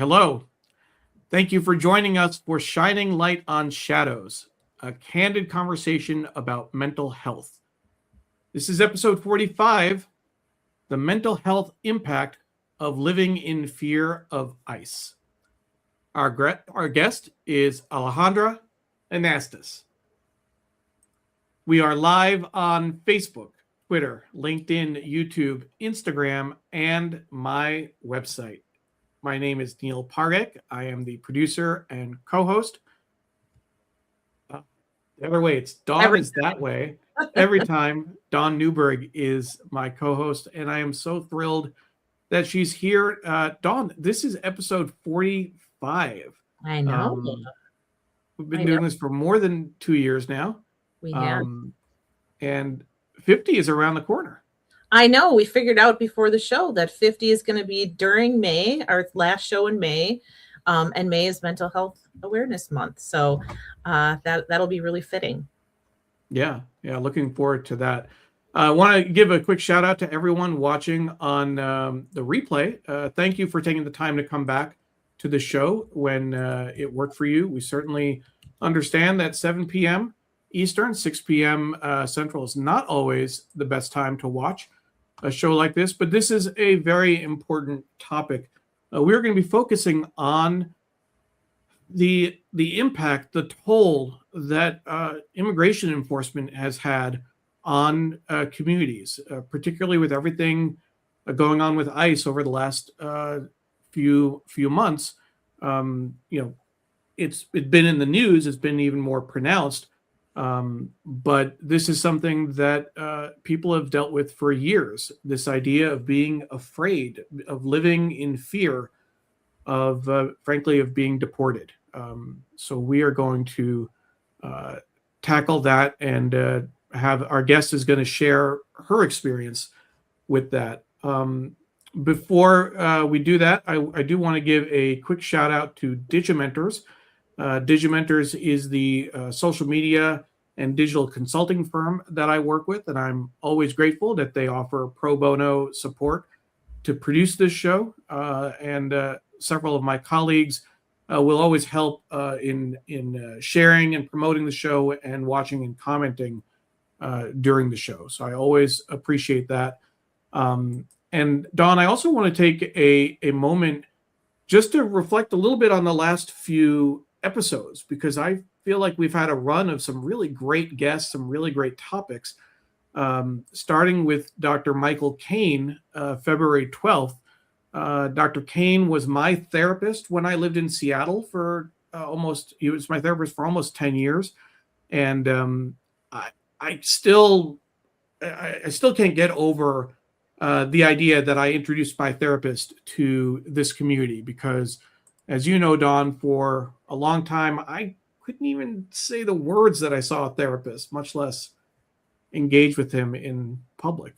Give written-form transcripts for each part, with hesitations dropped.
Hello. Thank you for joining us for Shining Light on Shadows, a candid conversation about mental health. This is episode 45, the mental health impact of living in fear of ICE. Our guest is Alejandra Anastas. We are live on Facebook, Twitter, LinkedIn, YouTube, Instagram, and my website. My name is Neil Pargek. I am the producer and co-host. The other way, it's Dawn is that way. Every time, Dawn Newberg is my co-host, and I am so thrilled that she's here. Dawn, this is episode 45. I know. We've been doing this for more than 2 years now. We have. And 50 is around the corner. I know. We figured out before the show that 50 is going to be during May, our last show in May. And May is Mental Health Awareness Month. So that'll be really fitting. Yeah. Looking forward to that. I want to give a quick shout out to everyone watching on the replay. Thank you for taking the time to come back to the show when it worked for you. We certainly understand that 7 p.m. Eastern, 6 p.m. Central is not always the best time to watch a show like this, but this is a very important topic. We're going to be focusing on the impact, the toll that immigration enforcement has had on communities, particularly with everything going on with ICE over the last few months. It's been in the news. It's been even more pronounced. But this is something that people have dealt with for years. This idea of being afraid, of living in fear, of frankly, of being deported. So we are going to tackle that, and have our guest is going to share her experience with that. Before we do that, I do want to give a quick shout out to Digimentors. Digimentors is the social media and digital consulting firm that I work with, and I'm always grateful that they offer pro bono support to produce this show. And several of my colleagues will always help in sharing and promoting the show and watching and commenting during the show. So I always appreciate that. And Dawn, I also want to take a moment just to reflect a little bit on the last few episodes, because I feel like we've had a run of some really great guests, some really great topics, starting with Dr. Michael Kane, February 12th. Dr. Kane was my therapist when I lived in Seattle for he was my therapist for almost 10 years. And I still can't get over the idea that I introduced my therapist to this community, because as you know, Dawn, for a long time, I couldn't even say the words that I saw a therapist, much less engage with him in public.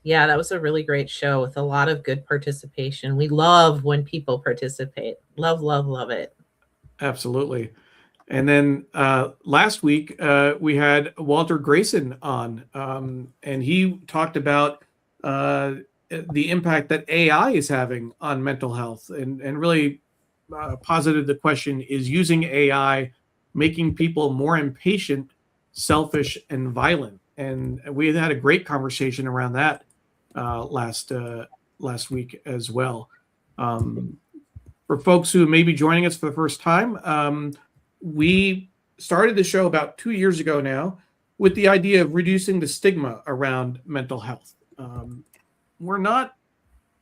Yeah, that was a really great show with a lot of good participation. We love when people participate. Love, love, love it. Absolutely. And then last week, we had Walter Grayson on, and he talked about the impact that AI is having on mental health, and really posited the question, is using AI making people more impatient, selfish, and violent? And we had a great conversation around that last week as well. For folks who may be joining us for the first time, we started the show about 2 years ago now with the idea of reducing the stigma around mental health.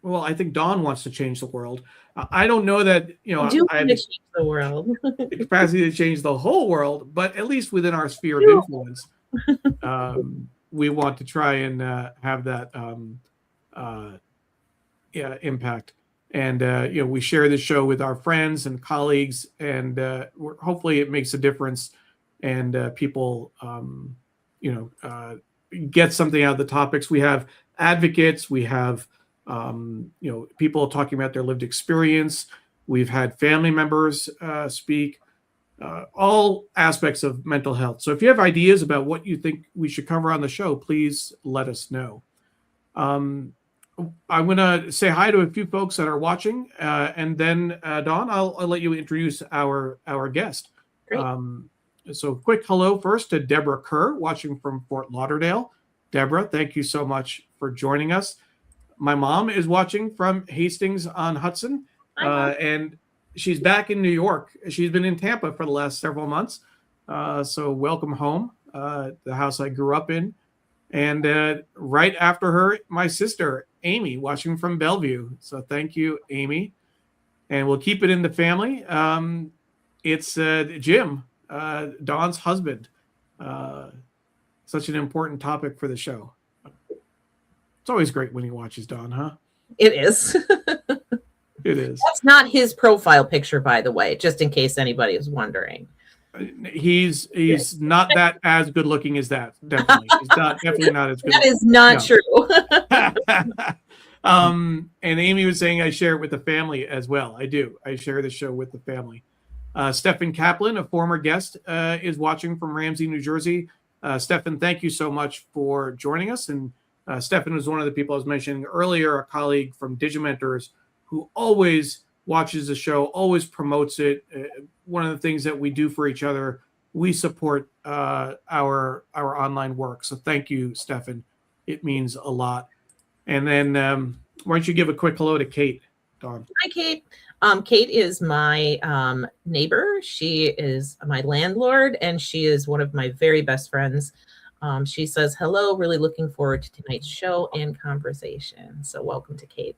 I think Dawn wants to change the world. I don't know that, I have change the world. The capacity to change the whole world, but at least within our sphere of influence, we want to try and have that impact. And we share this show with our friends and colleagues, and hopefully it makes a difference, and people get something out of the topics. We have advocates, we have people talking about their lived experience. We've had family members speak, all aspects of mental health. So if you have ideas about what you think we should cover on the show, please let us know. I'm going to say hi to a few folks that are watching, and then Dawn, I'll let you introduce our guest. Great. So quick hello first to Deborah Kerr, watching from Fort Lauderdale. Deborah, thank you so much for joining us. My mom is watching from Hastings on Hudson, and she's back in New York. She's been in Tampa for the last several months. So welcome home, the house I grew up in. And right after her, my sister, Amy, watching from Bellevue. So thank you, Amy. And we'll keep it in the family. It's Jim, Dawn's husband. Such an important topic for the show. It's always great when he watches Dawn, huh? It is. It is. That's not his profile picture, by the way, just in case anybody is wondering. He's not that as good looking as that. Definitely, he's definitely not as good. That is not true. And Amy was saying I share it with the family as well. I do. I share the show with the family. Stephen Kaplan, a former guest, is watching from Ramsey, New Jersey. Stephen, thank you so much for joining us. And Stephen was one of the people I was mentioning earlier, a colleague from Digimentors who always watches the show, always promotes it. One of the things that we do for each other, we support our online work. So thank you, Stefan. It means a lot. And then why don't you give a quick hello to Kate, Dawn? Hi, Kate. Kate is my neighbor. She is my landlord, and she is one of my very best friends. She says, hello, really looking forward to tonight's show and conversation. So welcome to Kate.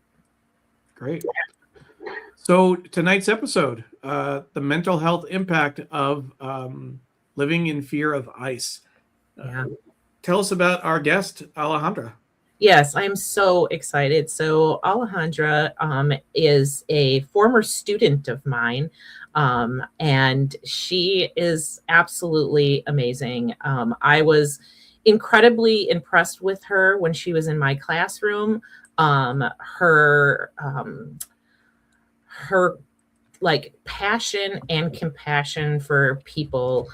Great. So tonight's episode, the mental health impact of living in fear of ICE. Tell us about our guest, Alejandra. Yes, I'm so excited. So Alejandra is a former student of mine, and she is absolutely amazing. I was incredibly impressed with her when she was in my classroom. Her like passion and compassion for people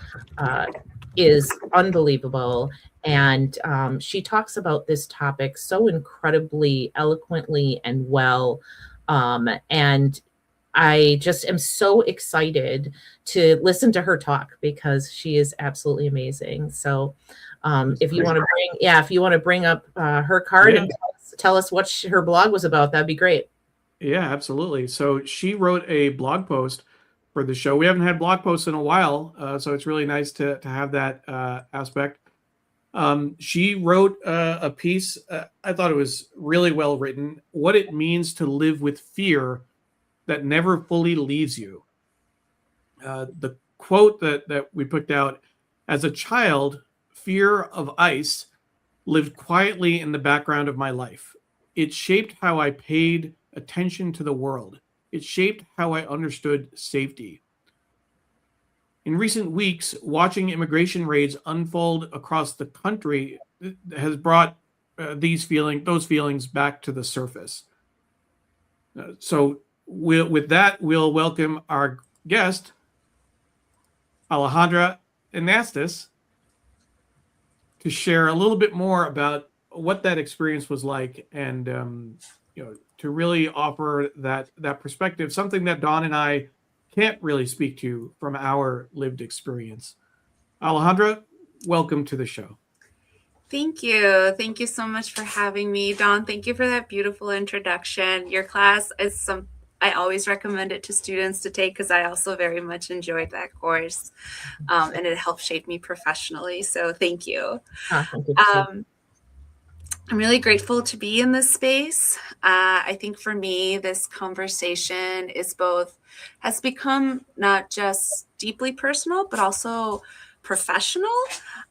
is unbelievable. And she talks about this topic so incredibly eloquently and well. And I just am so excited to listen to her talk because she is absolutely amazing. So if you want to bring up her card and tell us what her blog was about, that'd be great. Yeah, absolutely. So she wrote a blog post for the show. We haven't had blog posts in a while, so it's really nice to have that aspect. She wrote a piece. I thought it was really well written. What it means to live with fear that never fully leaves you. The quote that we picked out: as a child, fear of ICE lived quietly in the background of my life. It shaped how I paid attention to the world. It shaped how I understood safety. In recent weeks, watching immigration raids unfold across the country has brought those feelings back to the surface. So with that, we'll welcome our guest, Alejandra Anastas, to share a little bit more about what that experience was like, and to really offer that perspective, something that Dawn and I can't really speak to from our lived experience. Alejandra, welcome to the show. Thank you. Thank you so much for having me, Dawn. Thank you for that beautiful introduction. Your class is I always recommend it to students to take because I also very much enjoyed that course, and it helped shape me professionally. So thank you. Thank you. I'm really grateful to be in this space. I think for me, this conversation has become not just deeply personal, but also professional.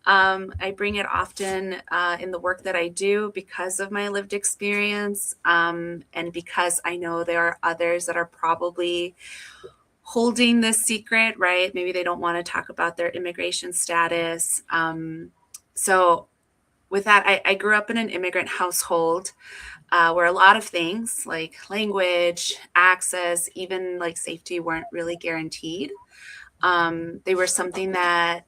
I bring it often in the work that I do because of my lived experience, and because I know there are others that are probably holding this secret, right? Maybe they don't want to talk about their immigration status. So with that, I grew up in an immigrant household where a lot of things like language, access, even like safety weren't really guaranteed. They were something that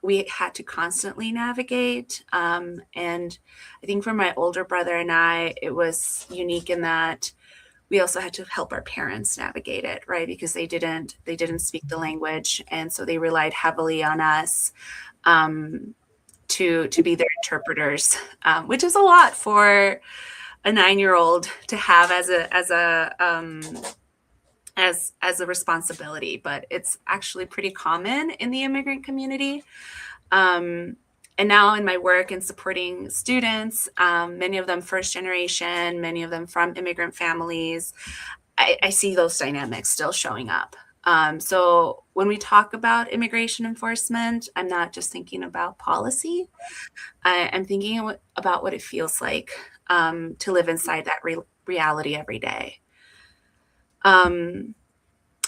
we had to constantly navigate. And I think for my older brother and I, it was unique in that we also had to help our parents navigate it, right? Because they didn't speak the language, and so they relied heavily on us to be their interpreters, which is a lot for a 9-year-old to have as a responsibility, but it's actually pretty common in the immigrant community. And now in my work in supporting students, many of them first generation, many of them from immigrant families, I see those dynamics still showing up. So when we talk about immigration enforcement, I'm not just thinking about policy. I'm thinking about what it feels like to live inside that reality every day. I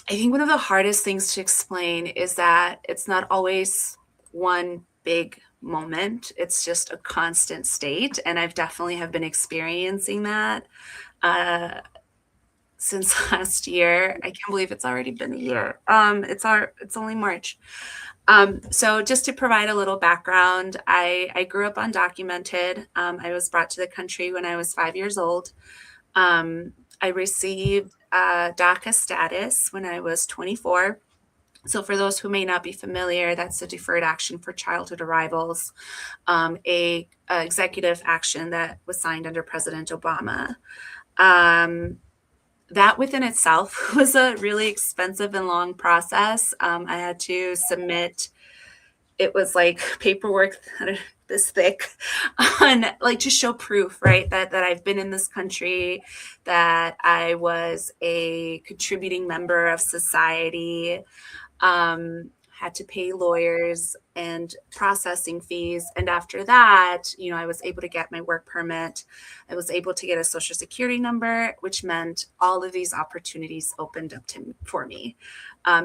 think one of the hardest things to explain is that it's not always one big moment. It's just a constant state. And I've definitely have been experiencing that since last year. I can't believe it's already been a year. It's only March. So just to provide a little background, I grew up undocumented. I was brought to the country when I was 5 years old. I received DACA status when I was 24. So for those who may not be familiar, that's a deferred action for childhood arrivals, a executive action that was signed under President Obama. That within itself was a really expensive and long process. I had to submit, it was like paperwork this thick on like to show proof, right? That I've been in this country, that I was a contributing member of society, had to pay lawyers and processing fees. And after that, I was able to get my work permit. I was able to get a social security number, which meant all of these opportunities opened up for me.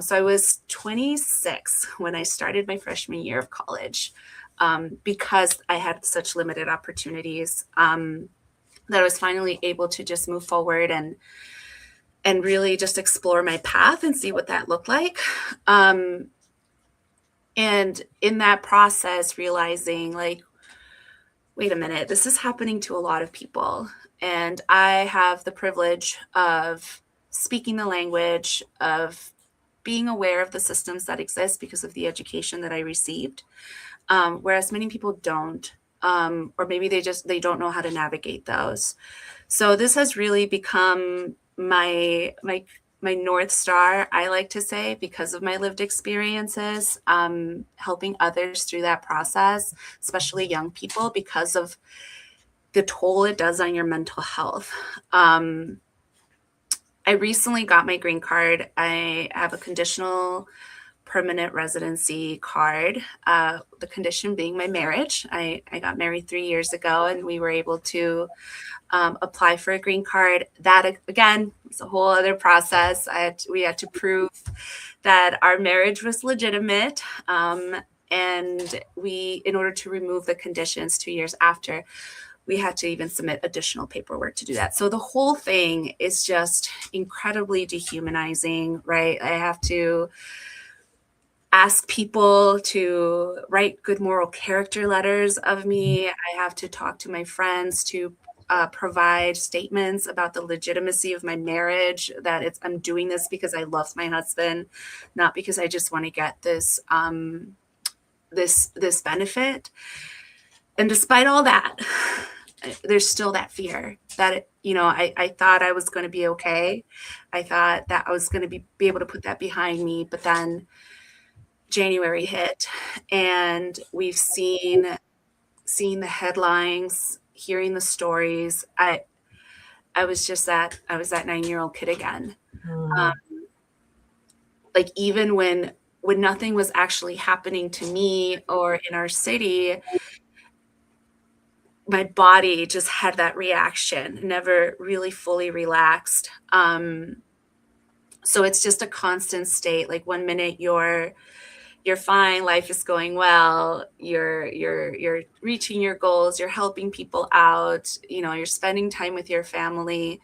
So I was 26 when I started my freshman year of college, because I had such limited opportunities, that I was finally able to just move forward and really just explore my path and see what that looked like. And in that process, realizing like, wait a minute, this is happening to a lot of people. And I have the privilege of speaking the language, of being aware of the systems that exist because of the education that I received. Whereas many people don't, or maybe they don't know how to navigate those. So this has really become my North Star, I like to say, because of my lived experiences, helping others through that process, especially young people, because of the toll it does on your mental health. I recently got my green card. I have a conditional permanent residency card, the condition being my marriage. I got married 3 years ago, and we were able to apply for a green card. That, again, was a whole other process. We had to prove that our marriage was legitimate. And in order to remove the conditions 2 years after, we had to even submit additional paperwork to do that. So the whole thing is just incredibly dehumanizing, right? I have to ask people to write good moral character letters of me. I have to talk to my friends to provide statements about the legitimacy of my marriage, that I'm doing this because I love my husband, not because I just want to get this this benefit. And despite all that, there's still that fear that, I thought I was going to be okay. I thought that I was going to be able to put that behind me. But then January hit, and we've seen the headlines, hearing the stories. I was that 9-year-old kid again. Like even when nothing was actually happening to me or in our city, my body just had that reaction, never really fully relaxed. So it's just a constant state. Like one minute you're fine, life is going well, you're reaching your goals, you're helping people out, you're spending time with your family,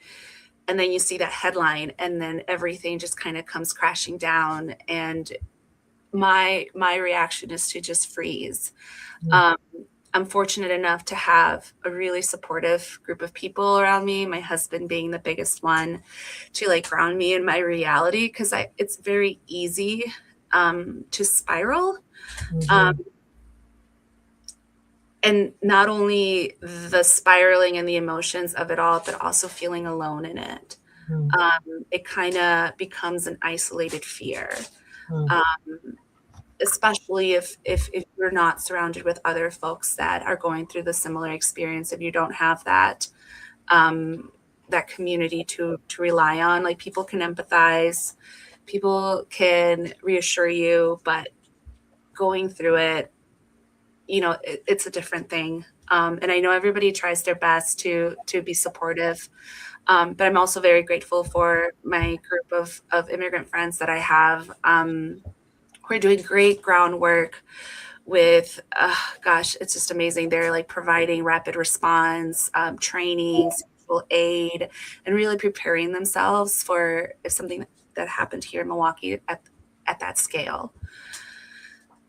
and then you see that headline, and then everything just kind of comes crashing down, and my reaction is to just freeze. Mm. I'm fortunate enough to have a really supportive group of people around me, my husband being the biggest one, to like ground me in my reality, because it's very easy to spiral. Mhm. And not only the spiraling and the emotions of it all, but also feeling alone in it. Mm. It kind of becomes an isolated fear. Mm. Especially if you're not surrounded with other folks that are going through the similar experience, if you don't have that that community to rely on. Like, people can empathize, people can reassure you, but going through it, it's a different thing. And I know everybody tries their best to be supportive, but I'm also very grateful for my group of immigrant friends that I have. We're doing great groundwork with, gosh, it's just amazing. They're like providing rapid response, training, mutual aid, and really preparing themselves for if something that happened here in Milwaukee at that scale.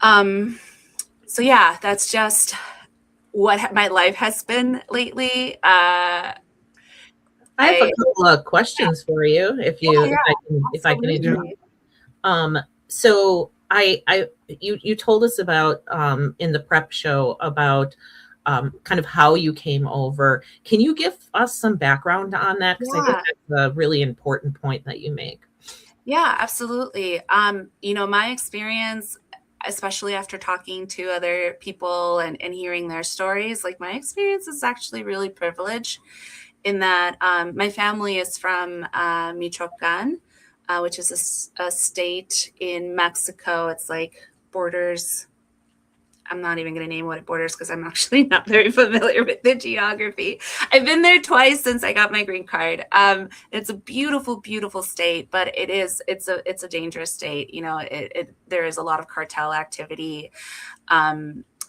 So yeah, that's just what my life has been lately. I have a couple of questions for you, if I can interrupt. So you told us about in the prep show about kind of how you came over. Can you give us some background on that? Because I think that's a really important point that you make. Yeah, absolutely. My experience, especially after talking to other people and hearing their stories, like, my experience is actually really privileged in that my family is from Michoacan, which is a state in Mexico. It's like borders. I'm not even going to name what it borders because I'm actually not very familiar with the geography. I've been there twice since I got my green card. It's a beautiful, beautiful state, but it's a dangerous state. There is a lot of cartel activity.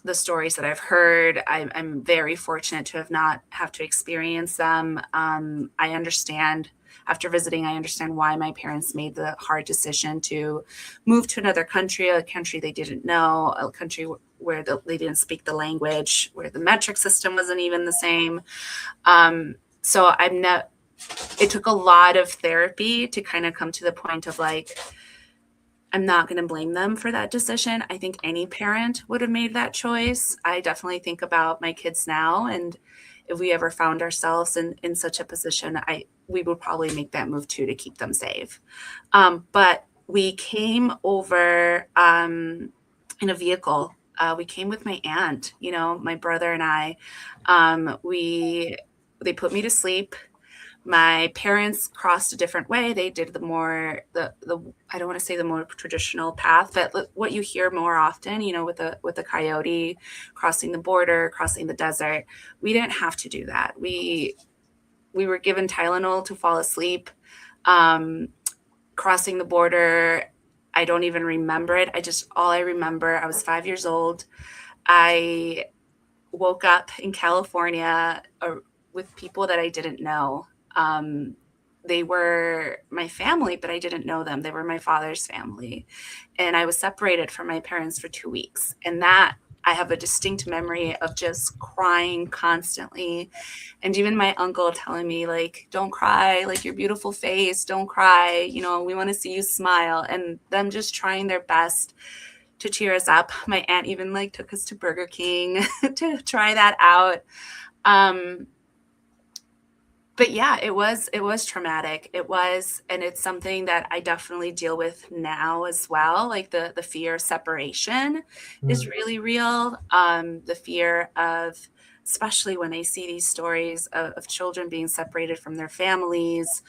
The stories that I've heard, I'm very fortunate to not have to experience them. I understand. After visiting, I understand why my parents made the hard decision to move to another country, a country they didn't know, a country where they didn't speak the language, where the metric system wasn't even the same. So it took a lot of therapy to kind of come to the point of like, I'm not going to blame them for that decision. I think any parent would have made that choice. I definitely think about my kids now, and if we ever found ourselves in such a position, we would probably make that move too, to keep them safe. But we came over in a vehicle. We came with my aunt, my brother and I. They put me to sleep. My parents crossed a different way. They did the I don't want to say the more traditional path, but what you hear more often, with the coyote, crossing the border, crossing the desert. We didn't have to do that. We were given Tylenol to fall asleep. Crossing the border, I don't even remember it. All I remember, I was 5 years old. I woke up in California with people that I didn't know. They were my family, but I didn't know them. They were my father's family. And I was separated from my parents for 2 weeks. And that, I have a distinct memory of just crying constantly. And even my uncle telling me, like, don't cry, like, your beautiful face, don't cry. We want to see you smile. And them just trying their best to cheer us up. My aunt even took us to Burger King to try that out. But yeah, it was traumatic. It was, and it's something that I definitely deal with now as well. Like the fear of separation is really real. The fear of, especially when I see these stories of children being separated from their families,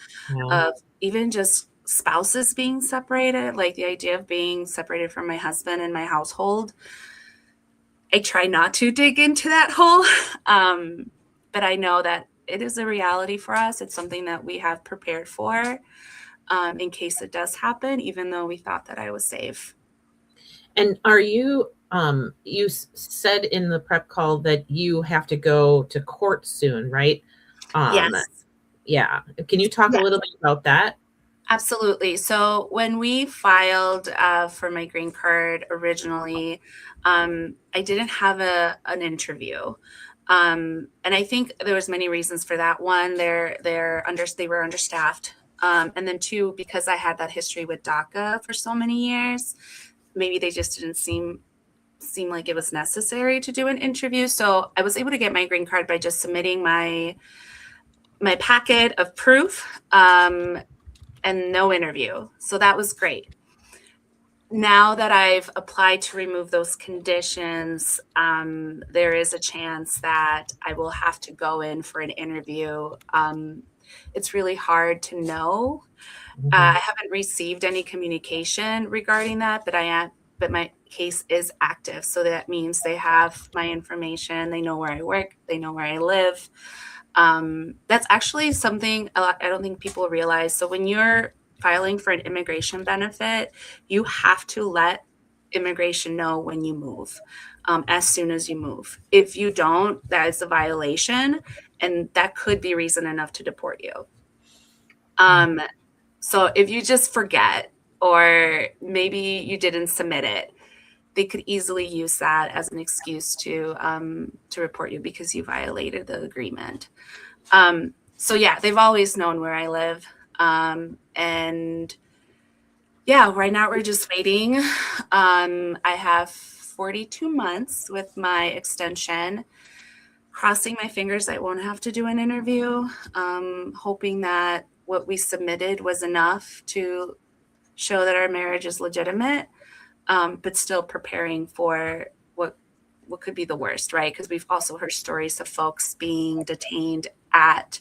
of even just spouses being separated, like the idea of being separated from my husband and my household. I try not to dig into that hole, but I know that it is a reality for us. It's something that we have prepared for in case it does happen, even though we thought that I was safe. And are you, you said in the prep call that you have to go to court soon, right? Yes. Yeah. Can you talk a little bit about that? Absolutely. So when we filed for my green card originally, I didn't have an interview, and I think there was many reasons for that. One, they were understaffed, and then two, because I had that history with DACA for so many years, maybe they just didn't seem like it was necessary to do an interview. So I was able to get my green card by just submitting my packet of proof. And no interview. So that was great. Now that I've applied to remove those conditions, there is a chance that I will have to go in for an interview. It's really hard to know. I haven't received any communication regarding that, but my case is active. So that means they have my information. They know where I work. They know where I live. That's actually something I don't think people realize. So when you're filing for an immigration benefit, you have to let immigration know when you move, as soon as you move. If you don't, that is a violation, and that could be reason enough to deport you. So if you just forget, or maybe you didn't submit it, they could easily use that as an excuse to report you because you violated the agreement. So yeah, they've always known where I live. And yeah, right now we're just waiting. I have 42 months with my extension. Crossing my fingers I won't have to do an interview. Hoping that what we submitted was enough to show that our marriage is legitimate. But still preparing for what could be the worst, right? Because we've also heard stories of folks being detained at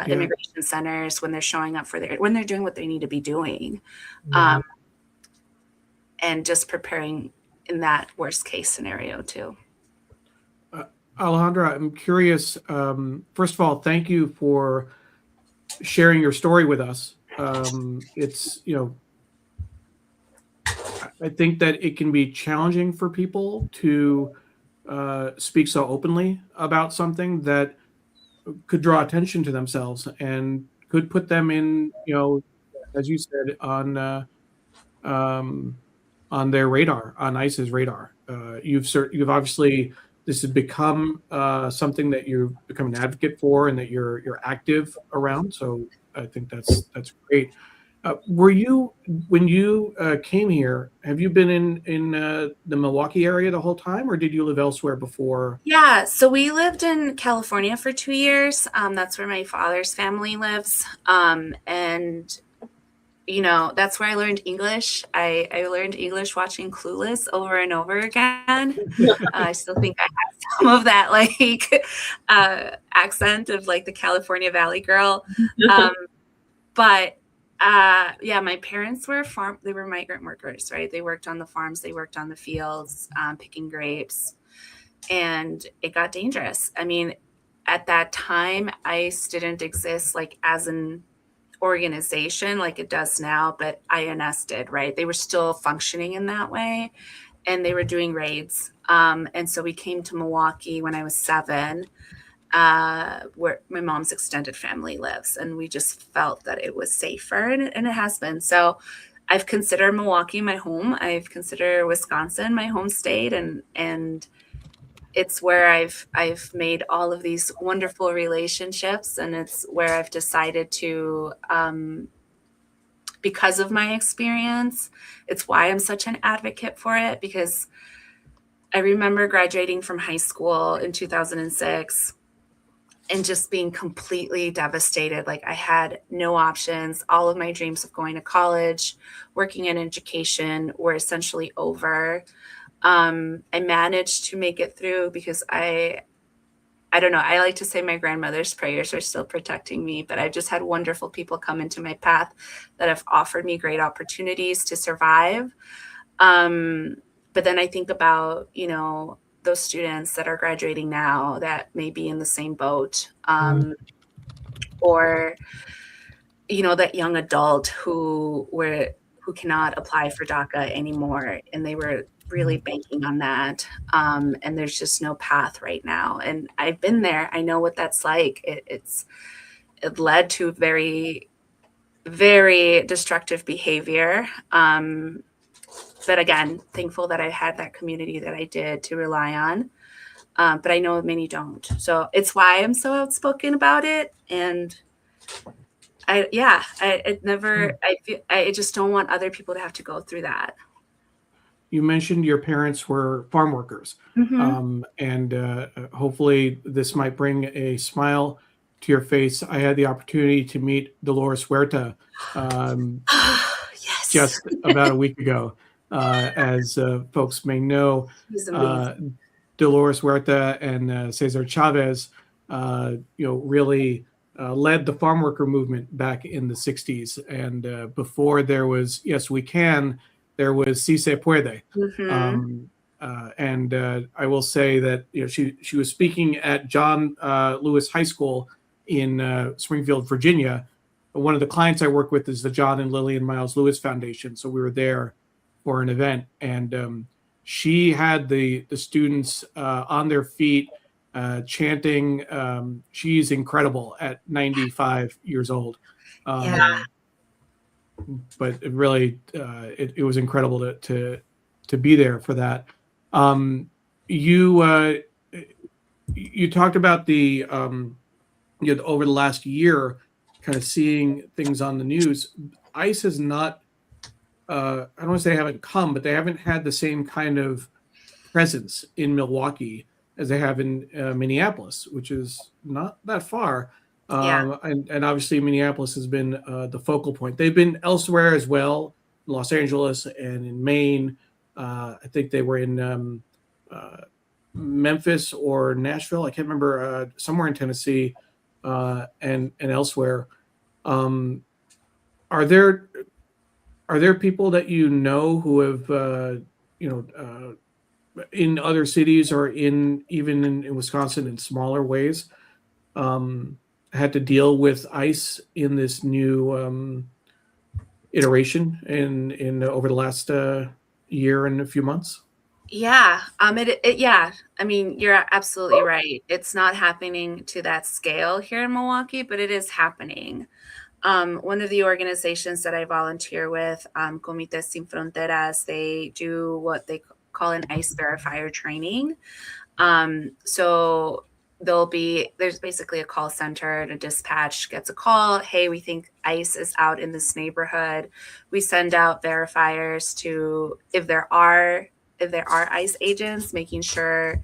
immigration centers when they're showing up when they're doing what they need to be doing, and just preparing in that worst case scenario too. Alejandra, I'm curious. First of all, thank you for sharing your story with us. It's, I think that it can be challenging for people to speak so openly about something that could draw attention to themselves and could put them in, as you said, on their radar, on ICE's radar. You've obviously, this has become something that you've become an advocate for and that you're active around. So I think that's great. Were you, when you came here, have you been in the Milwaukee area the whole time, or did you live elsewhere before? Yeah, so we lived in California for 2 years. That's where my father's family lives. And that's where I learned English. I learned English watching Clueless over and over again. I still think I have some of that accent of the California Valley girl. But yeah, my parents were they were migrant workers, right? They worked on the farms, they worked on the fields, picking grapes, and it got dangerous. I mean, at that time, ICE didn't exist as an organization like it does now, but INS did, right? They were still functioning in that way, and they were doing raids. And so we came to Milwaukee when I was 7, where my mom's extended family lives, and we just felt that it was safer, and it has been. So I've considered Milwaukee my home. I've considered Wisconsin my home state, and it's where I've made all of these wonderful relationships, and it's where I've decided to, because of my experience, it's why I'm such an advocate for it, because I remember graduating from high school in 2006 and just being completely devastated. I had no options. All of my dreams of going to college, working in education were essentially over. I managed to make it through because I don't know. I like to say my grandmother's prayers are still protecting me, but I've just had wonderful people come into my path that have offered me great opportunities to survive. But then I think about, those students that are graduating now that may be in the same boat, or, that young adult who cannot apply for DACA anymore, and they were really banking on that. And there's just no path right now. And I've been there. I know what that's like. It led to very very destructive behavior. But again, thankful that I had that community that I did to rely on. But I know many don't. So it's why I'm so outspoken about it. And I just don't want other people to have to go through that. You mentioned your parents were farm workers, and hopefully this might bring a smile to your face. I had the opportunity to meet Dolores Huerta Yes. just about a week ago. As folks may know, Dolores Huerta and Cesar Chavez, really led the farm worker movement back in the 60s. And before there was Yes We Can, there was Si Se Puede. And I will say that she was speaking at John Lewis High School in Springfield, Virginia. One of the clients I work with is the John and Lillian Miles Lewis Foundation. So we were there for an event, and she had the students on their feet chanting. She's incredible at 95 years old. But it really, it was incredible to be there for that. You talked about the over the last year, kind of seeing things on the news. ICE has not. I don't want to say they haven't come, but they haven't had the same kind of presence in Milwaukee as they have in Minneapolis, which is not that far. And obviously Minneapolis has been the focal point. They've been elsewhere as well, Los Angeles and in Maine. I think they were in Memphis or Nashville. I can't remember, somewhere in Tennessee and elsewhere. Are there people that you know who have, in other cities or even in Wisconsin in smaller ways, had to deal with ICE in this new iteration in over the last year and a few months? Yeah. I mean, you're absolutely right. It's not happening to that scale here in Milwaukee, but it is happening. One of the organizations that I volunteer with, Comités Sin Fronteras, they do what they call an ICE verifier training. So there's basically a call center, and a dispatch gets a call. Hey, we think ICE is out in this neighborhood. We send out verifiers to, if there are ICE agents, making sure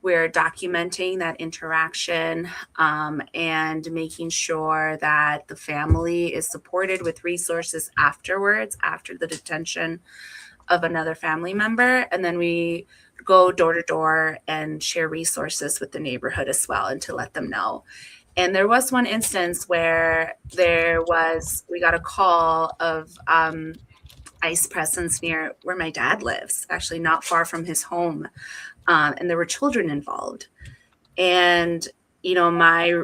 we're documenting that interaction, and making sure that the family is supported with resources afterwards, after the detention of another family member. And then we go door to door and share resources with the neighborhood as well, and to let them know. And there was one instance where we got a call of ICE presence near where my dad lives, actually not far from his home. And there were children involved. And, my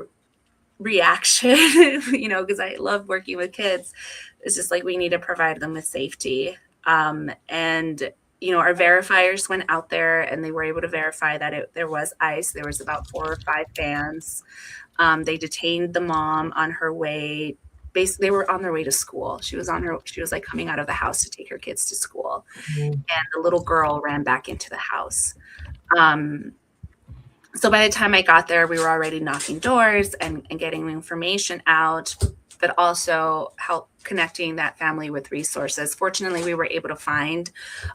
reaction, because I love working with kids, is just like, we need to provide them with safety. And our verifiers went out there, and they were able to verify that there was ICE. There was about 4 or 5 vans. They detained the mom on her way. Basically, they were on their way to school. She was like coming out of the house to take her kids to school. And the little girl ran back into the house. So by the time I got there, we were already knocking doors and getting information out, but also help connecting that family with resources. Fortunately, we were able to find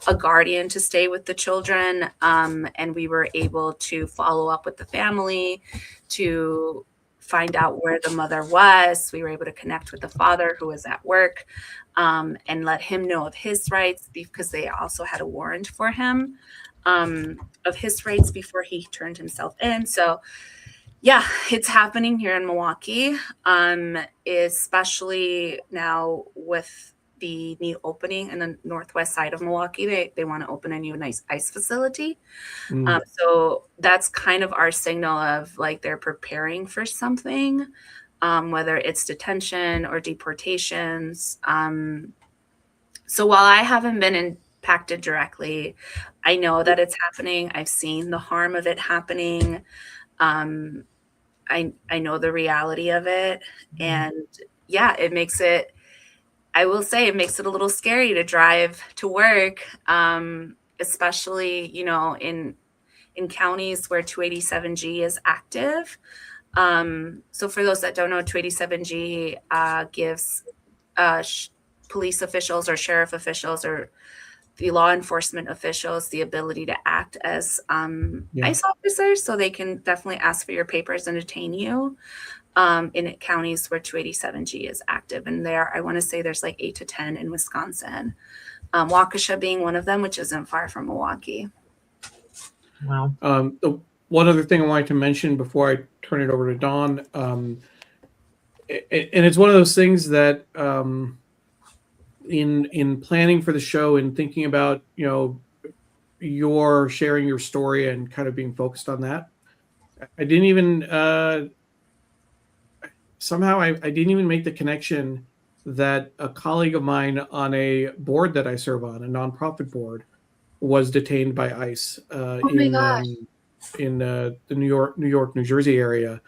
a guardian to stay with the children, and we were able to follow up with the family to find out where the mother was. We were able to connect with the father, who was at work, and let him know of his rights, because they also had a warrant for him, of his rights before he turned himself in. So yeah, it's happening here in Milwaukee, especially now with the new opening in the northwest side of Milwaukee. They want to open a new nice ICE facility. So that's kind of our signal of like they're preparing for something, whether it's detention or deportations. So while I haven't been impacted directly, I know that it's happening. I've seen the harm of it happening. I know the reality of it. And yeah, it makes it I will say it makes it a little scary to drive to work, especially, in counties where 287G is active. So for those that don't know, 287G gives police officials or sheriff officials or the law enforcement officials the ability to act as ICE officers, so they can definitely ask for your papers and detain you in counties where 287G is active. And I want to say there's like 8 to 10 in Wisconsin, Waukesha being one of them, which isn't far from Milwaukee. Wow. One other thing I wanted to mention before I turn it over to Dawn, and it's one of those things that in planning for the show and thinking about, your sharing your story and kind of being focused on that, I didn't even somehow I didn't even make the connection that a colleague of mine on a board that I serve on, a nonprofit board, was detained by ICE in the New York, New Jersey area,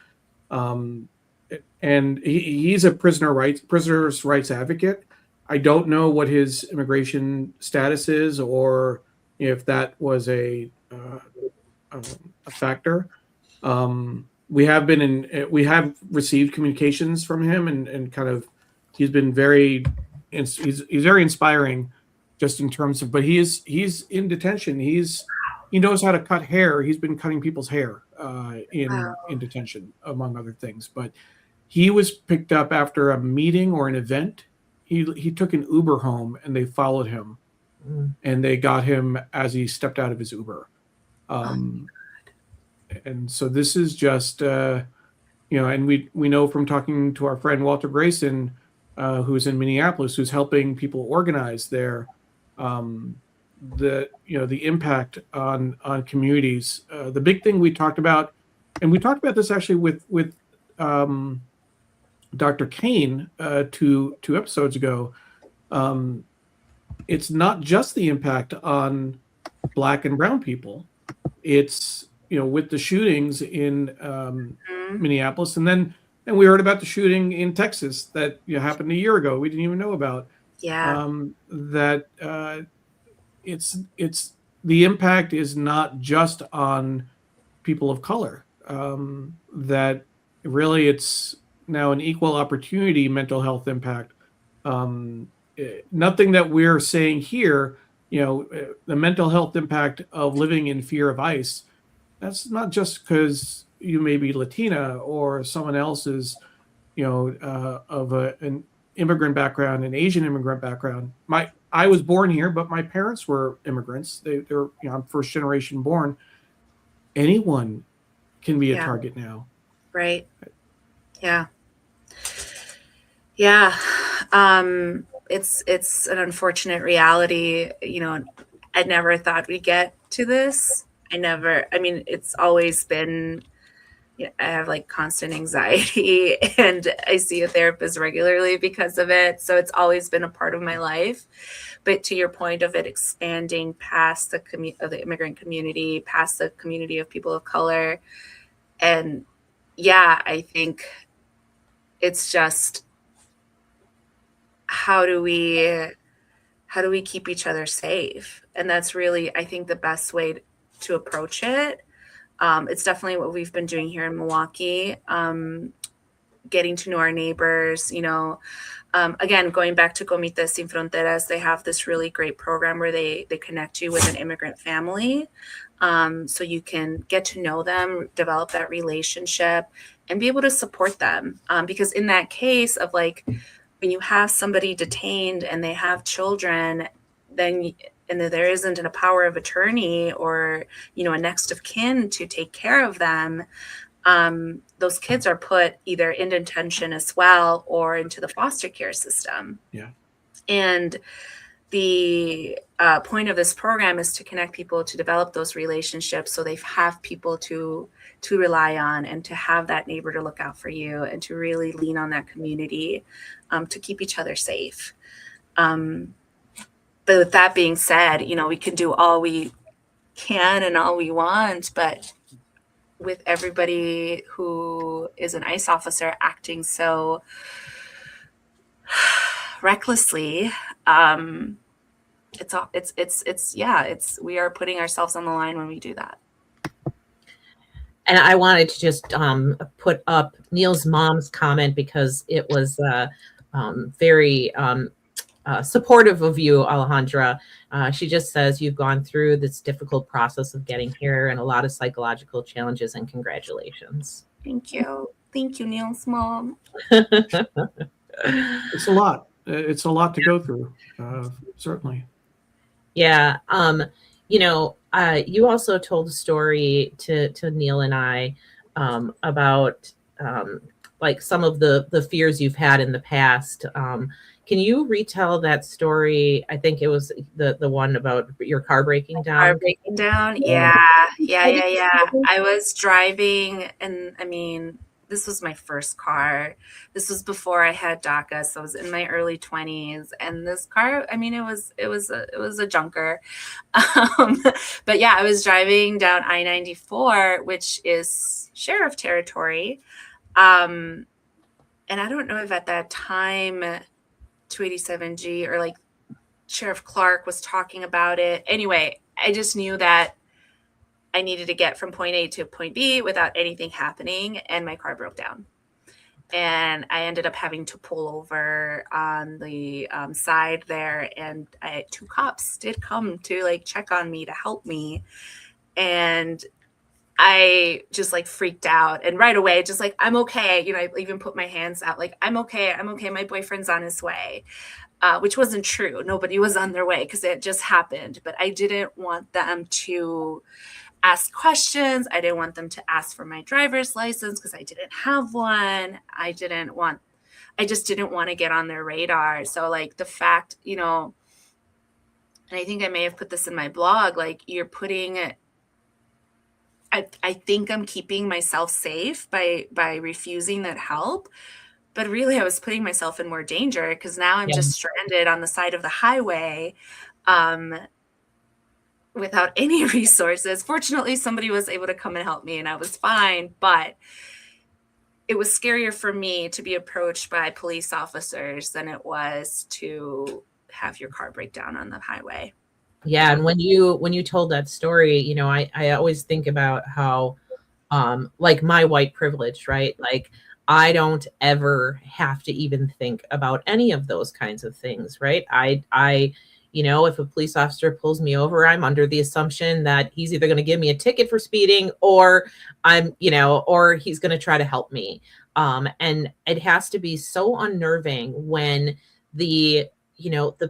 and he's a prisoner's rights advocate. I don't know what his immigration status is, or if that was a factor. We have received communications from him, and kind of he's been he's very inspiring, just in terms of. But he's in detention. He knows how to cut hair. He's been cutting people's hair in detention, among other things. But he was picked up after a meeting or an event. He took an Uber home, and they followed him, and they got him as he stepped out of his Uber. And so this is just, and we know from talking to our friend Walter Grayson, who's in Minneapolis, who's helping people organize there, the impact on communities. The big thing we talked about, and we talked about this actually with Dr. Kane two episodes ago. It's not just the impact on Black and brown people. It's, with the shootings in Minneapolis, and we heard about the shooting in Texas that happened a year ago. We didn't even know about. Yeah. It's the impact is not just on people of color. That really it's now an equal opportunity mental health impact. Nothing that we're saying here, the mental health impact of living in fear of ICE, that's not just because you may be Latina or someone else is, of an immigrant background, an Asian immigrant background. I was born here, but my parents were immigrants. They're I'm first generation born. Anyone can be a target now. Right. Yeah. Yeah. It's an unfortunate reality. I never thought we'd get to this. It's always been, I have like constant anxiety, and I see a therapist regularly because of it. So it's always been a part of my life. But to your point of it expanding past the immigrant community, past the community of people of color. And yeah, I think it's just, how do we keep each other safe? And that's really, I think, the best way to approach it. It's definitely what we've been doing here in Milwaukee, getting to know our neighbors, again, going back to Comites Sin Fronteras, they have this really great program where they connect you with an immigrant family. So you can get to know them, develop that relationship, and be able to support them. Because in that case of like, when you have somebody detained and they have children, then and there isn't a power of attorney or, a next of kin to take care of them, those kids are put either in detention as well or into the foster care system. Yeah. And the point of this program is to connect people, to develop those relationships so they have people to rely on, and to have that neighbor to look out for you, and to really lean on that community to keep each other safe. But with that being said, we can do all we can and all we want, but with everybody who is an ICE officer acting so recklessly, we are putting ourselves on the line when we do that. And I wanted to just put up Neil's mom's comment because it was very supportive of you, Alejandra. She just says you've gone through this difficult process of getting here and a lot of psychological challenges, and congratulations. Thank you. Thank you, Neil's mom. It's a lot. It's a lot to go through, certainly. Yeah. You also told a story to Neil and I about like some of the fears you've had in the past. Can you retell that story? I think it was the one about your car breaking down. Car breaking down? Yeah. I was driving, and I mean, this was my first car. This was before I had DACA, so I was in my early 20s. And this car, I mean, it was a junker. But yeah, I was driving down I-94, which is sheriff territory. And I don't know if at that time 287G or like Sheriff Clark was talking about it. Anyway, I just knew that I needed to get from point A to point B without anything happening, and my car broke down. And I ended up having to pull over on the side there, and two cops did come to like check on me to help me. And I just like freaked out, and right away, just like, I'm okay. You know, I even put my hands out like, I'm okay. My boyfriend's on his way, which wasn't true. Nobody was on their way because it just happened. But I didn't want them to ask questions. I didn't want them to ask for my driver's license because I didn't have one. I just didn't want to get on their radar. So like the fact, you know, and I think I may have put this in my blog, like you're putting it, I think I'm keeping myself safe by refusing that help, but really I was putting myself in more danger because now I'm just stranded on the side of the highway without any resources. Fortunately, somebody was able to come and help me and I was fine, but it was scarier for me to be approached by police officers than it was to have your car break down on the highway. Yeah, and when you told that story, you know, I always think about how like my white privilege, right? Like I don't ever have to even think about any of those kinds of things, right? I you know, if a police officer pulls me over, I'm under the assumption that he's either going to give me a ticket for speeding or or he's going to try to help me. And it has to be so unnerving when the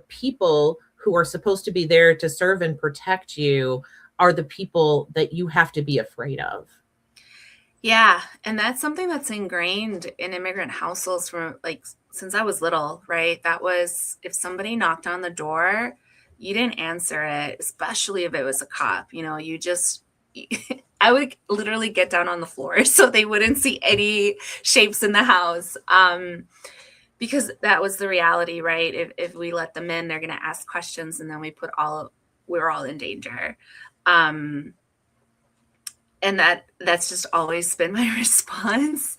people who are supposed to be there to serve and protect you are the people that you have to be afraid of. Yeah. And that's something that's ingrained in immigrant households from like since I was little, right? That was if somebody knocked on the door, you didn't answer it, especially if it was a cop. You know, I would literally get down on the floor so they wouldn't see any shapes in the house. Because that was the reality, right? If we let them in, they're going to ask questions, and then we're all in danger. And that's just always been my response.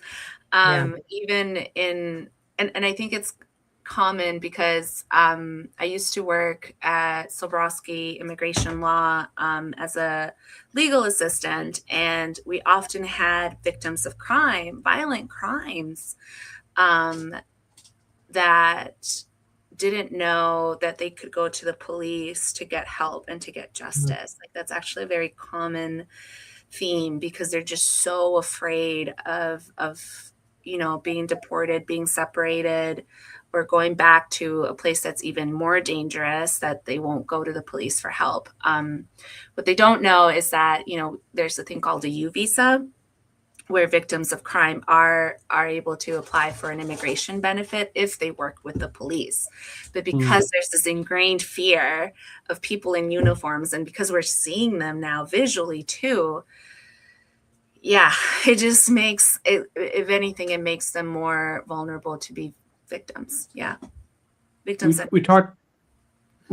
Even and I think it's common because I used to work at Sobrowski Immigration Law as a legal assistant, and we often had victims of crime, violent crimes, that didn't know that they could go to the police to get help and to get justice. Like that's actually a very common theme because they're just so afraid of being deported, being separated, or going back to a place that's even more dangerous that they won't go to the police for help. What they don't know is that, there's a thing called a U visa, where victims of crime are able to apply for an immigration benefit if they work with the police. But because there's this ingrained fear of people in uniforms, and because we're seeing them now visually too, it just makes it, if anything, it makes them more vulnerable to be victims. Victims. We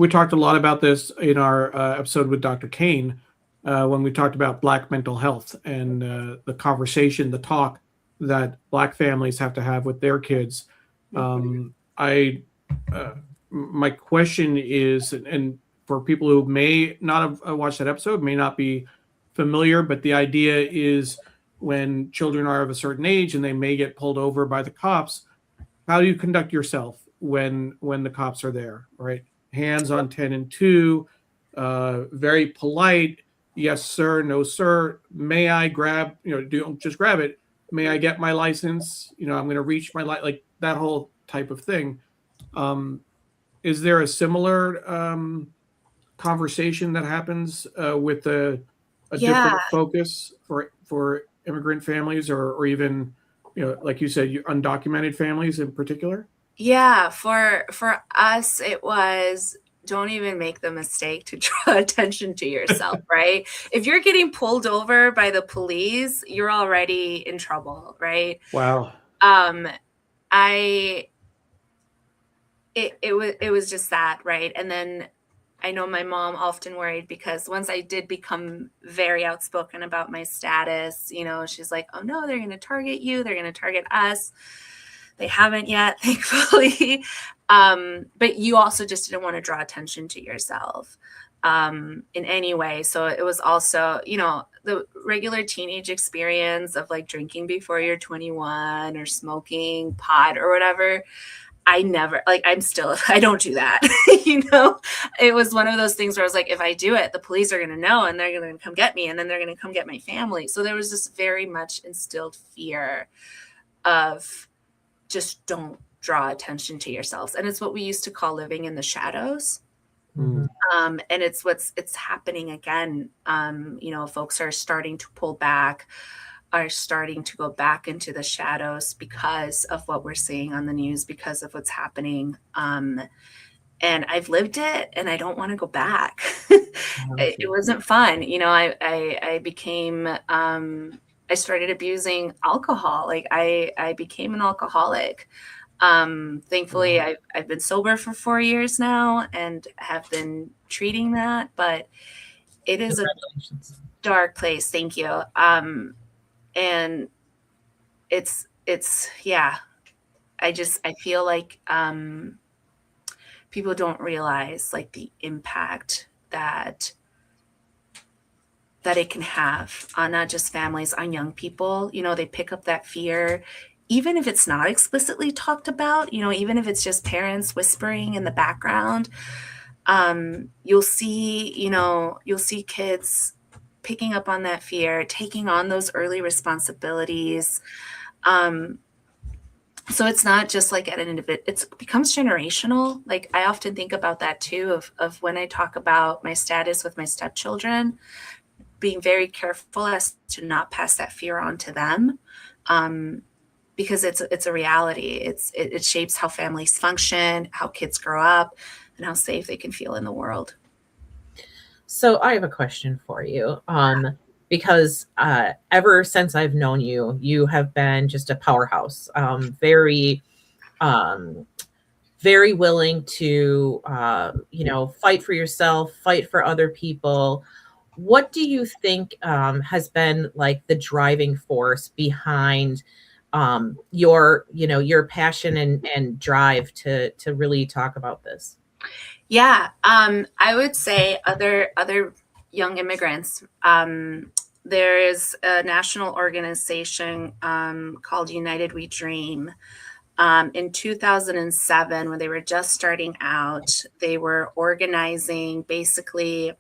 talked a lot about this in our episode with Dr. Kane, when we talked about Black mental health and the conversation, the talk that Black families have to have with their kids. I my question is, and for people who may not have watched that episode, may not be familiar, but the idea is when children are of a certain age and they may get pulled over by the cops, how do you conduct yourself when the cops are there, right? Hands on 10 and 2, very polite. Yes, sir. No, sir. May I grab, don't just grab it. May I get my license? I'm going to reach my like that whole type of thing. Is there a similar conversation that happens with a different focus for immigrant families or even, like you said, undocumented families in particular? Yeah, for us, it was don't even make the mistake to draw attention to yourself, right? If you're getting pulled over by the police, you're already in trouble, right? Wow. It was just that, right? And then I know my mom often worried because once I did become very outspoken about my status, she's like, oh no, they're going to target you. They're going to target us. They haven't yet, thankfully. But you also just didn't want to draw attention to yourself in any way. So it was also, the regular teenage experience of like drinking before you're 21 or smoking pot or whatever. I never, I don't do that. It was one of those things where I was like, if I do it, the police are going to know and they're going to come get me and then they're going to come get my family. So there was this very much instilled fear of just don't draw attention to yourselves. And it's what we used to call living in the shadows. Mm. And it's happening again. Folks are starting to pull back, are starting to go back into the shadows because of what we're seeing on the news, because of what's happening. And I've lived it and I don't want to go back. It wasn't fun. I became, I started abusing alcohol. Like I became an alcoholic. Thankfully I've been sober for 4 years now and have been treating that, but it is a dark place. Thank you. And it's yeah, I feel like people don't realize like the impact that it can have on not just families, on young people. They pick up that fear, even if it's not explicitly talked about, even if it's just parents whispering in the background. You'll see kids picking up on that fear, taking on those early responsibilities. So it's not just like at an individual, it becomes generational. Like I often think about that too, of when I talk about my status with my stepchildren, being very careful as to not pass that fear on to them. Because it's a reality. It shapes how families function, how kids grow up, and how safe they can feel in the world. So I have a question for you. Because ever since I've known you, you have been just a powerhouse. Very willing to, fight for yourself, fight for other people. What do you think has been like the driving force behind your passion and drive to really talk about this? Yeah, I would say other young immigrants. There is a national organization called United We Dream. In 2007, when they were just starting out, they were organizing basically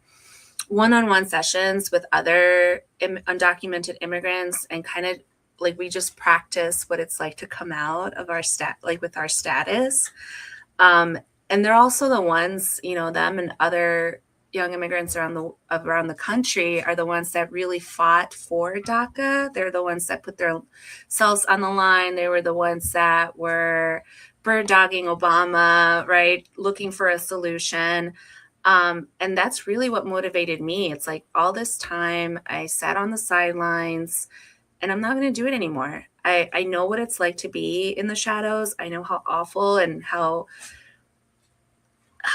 one-on-one sessions with other undocumented immigrants, and kind of like we just practice what it's like to come out of our with our status. And they're also the ones, them and other young immigrants around the country are the ones that really fought for DACA. They're the ones that put their selves on the line. They were the ones that were bird dogging Obama, right? Looking for a solution. And that's really what motivated me. It's like all this time I sat on the sidelines and I'm not going to do it anymore. I know what it's like to be in the shadows. I know how awful and how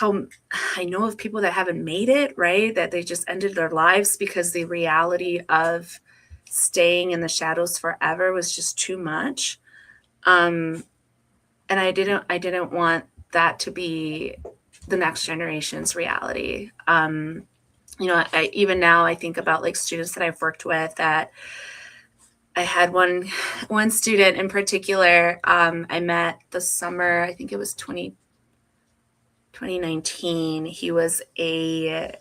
I know of people that haven't made it, right? That they just ended their lives because the reality of staying in the shadows forever was just too much. And I didn't want that to be the next generation's reality. Even now I think about like students that I've worked with. That I had one student in particular, I met the summer, I think it was 2019. He was a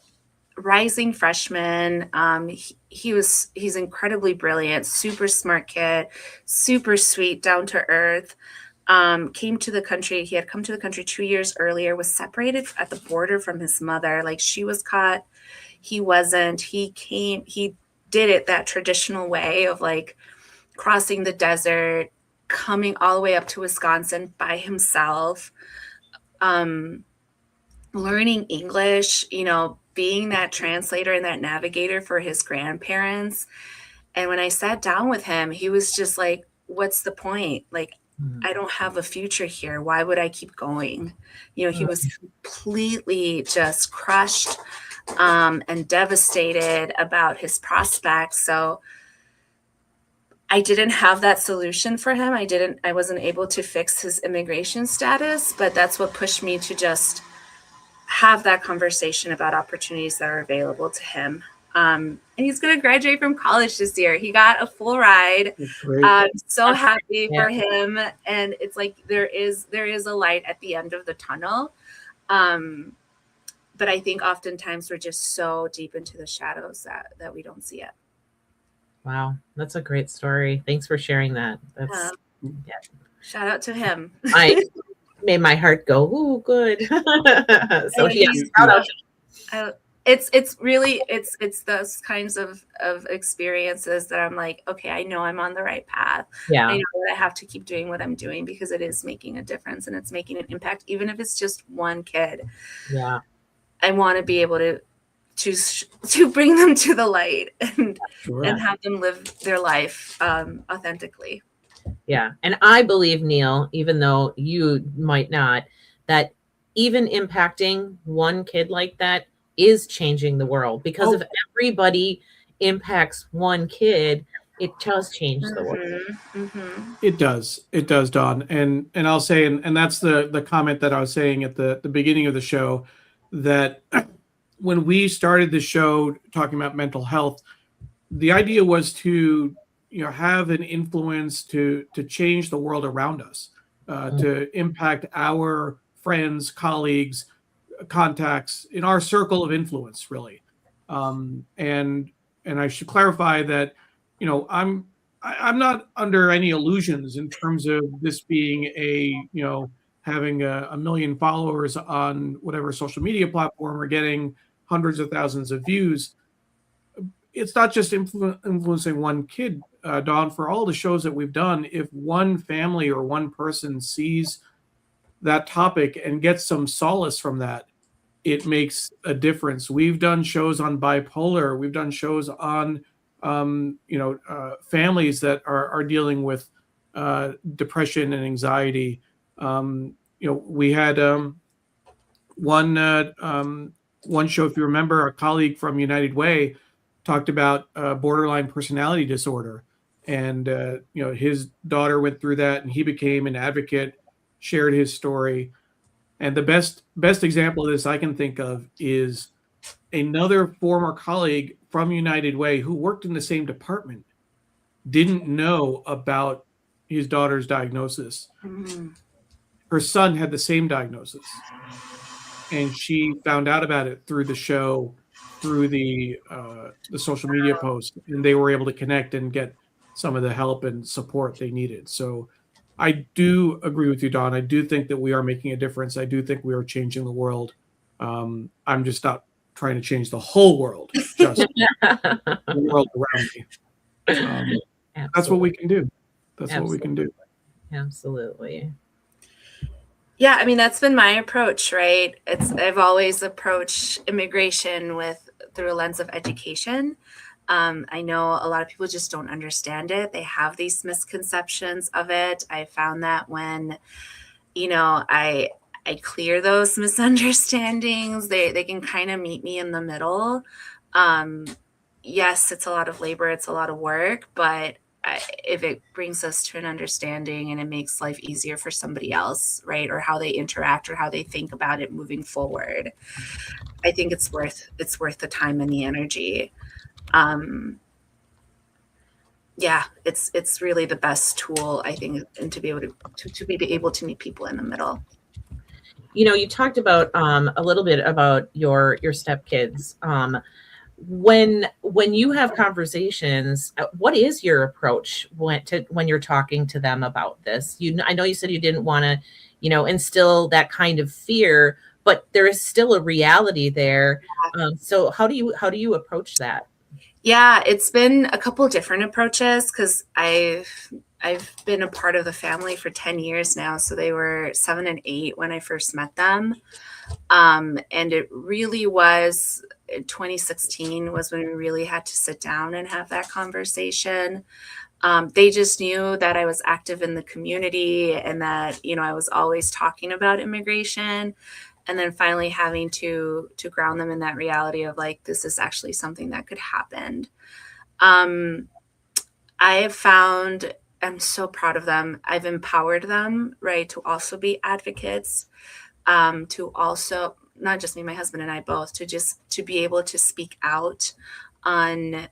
rising freshman. He's incredibly brilliant, super smart kid, super sweet, down to earth. Came to the country. He had come to the country 2 years earlier, was separated at the border from his mother. Like, she was caught. He wasn't. He did it that traditional way of like crossing the desert, coming all the way up to Wisconsin by himself, learning English, being that translator and that navigator for his grandparents. And when I sat down with him, he was just like, what's the point? Like, I don't have a future here. Why would I keep going? He was completely just crushed and devastated about his prospects. So I didn't have that solution for him. I wasn't able to fix his immigration status, but that's what pushed me to just have that conversation about opportunities that are available to him. And he's going to graduate from college this year. He got a full ride. I'm so happy for him. And it's like, there is a light at the end of the tunnel. But I think oftentimes we're just so deep into the shadows that we don't see it. Wow. That's a great story. Thanks for sharing that. That's Shout out to him. I made my heart go, ooh, good. So shout out. It's those kinds of experiences that I'm like, okay, I know I'm on the right path. Yeah. I know that I have to keep doing what I'm doing because it is making a difference and it's making an impact, even if it's just one kid. Yeah. I want to be able to bring them to the light and have them live their life authentically. Yeah. And I believe, Neil, even though you might not, that even impacting one kid like that is changing the world, because if everybody impacts one kid, it does change the world. Mm-hmm. It does, Dawn. And I'll say, and that's the comment that I was saying at the beginning of the show, that when we started the show talking about mental health, the idea was to have an influence to change the world around us, to impact our friends, colleagues, contacts in our circle of influence, really. And I should clarify that I'm not under any illusions in terms of this being having a million followers on whatever social media platform or getting hundreds of thousands of views. It's not just influencing one kid, Dawn. For all the shows that we've done, if one family or one person sees that topic and gets some solace from that, it makes a difference. We've done shows on bipolar. We've done shows on families that are dealing with depression and anxiety. We had one show, if you remember, a colleague from United Way talked about borderline personality disorder, and his daughter went through that, and he became an advocate, shared his story. And the best example of this I can think of is another former colleague from United Way who worked in the same department didn't know about his daughter's diagnosis. Mm-hmm. Her son had the same diagnosis, and she found out about it through the show, through the social media post, and they were able to connect and get some of the help and support they needed. So I do agree with you, Dawn. I do think that we are making a difference. I do think we are changing the world. I'm just not trying to change the whole world, just the world around me. That's what we can do. That's what we can do. Absolutely. Yeah, I mean, that's been my approach, right? I've always approached immigration through a lens of education. I know a lot of people just don't understand it. They have these misconceptions of it. I found that when, I clear those misunderstandings, they can kind of meet me in the middle. Yes, it's a lot of labor, it's a lot of work, but if it brings us to an understanding and it makes life easier for somebody else, right? Or how they interact or how they think about it moving forward, I think it's worth the time and the energy. Yeah, it's really the best tool, I think, and to be able to meet people in the middle. You know, you talked about a little bit about your stepkids. When you have conversations, what is your approach when you're talking to them about this? I know you said you didn't want to, instill that kind of fear, but there is still a reality there. So how do you approach that? Yeah, it's been a couple of different approaches because I've been a part of the family for 10 years now. So they were 7 and 8 when I first met them. And it really was 2016 was when we really had to sit down and have that conversation. They just knew that I was active in the community and that, I was always talking about immigration. And then finally having to ground them in that reality of like, this is actually something that could happen. I have found, I'm so proud of them. I've empowered them, right, to also be advocates, to also, not just me, my husband and I both, to be able to speak out on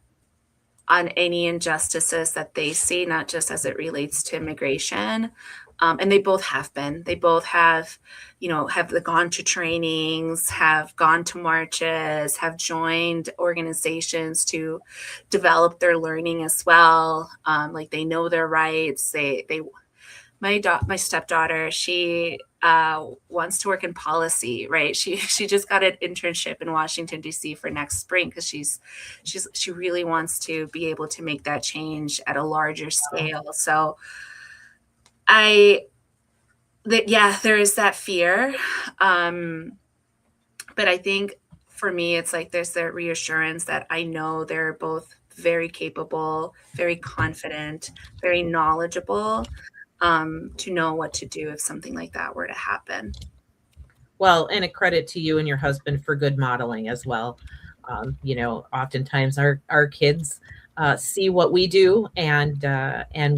any injustices that they see, not just as it relates to immigration. And they both have been. They both have, have gone to trainings, have gone to marches, have joined organizations to develop their learning as well. Like they know their rights. My stepdaughter, she wants to work in policy, right? She just got an internship in Washington, D.C. for next spring because she really wants to be able to make that change at a larger scale. So there is that fear. But I think for me, it's like there's that reassurance that I know they're both very capable, very confident, very knowledgeable, to know what to do if something like that were to happen. Well, and a credit to you and your husband for good modeling as well. Oftentimes our kids see what we do and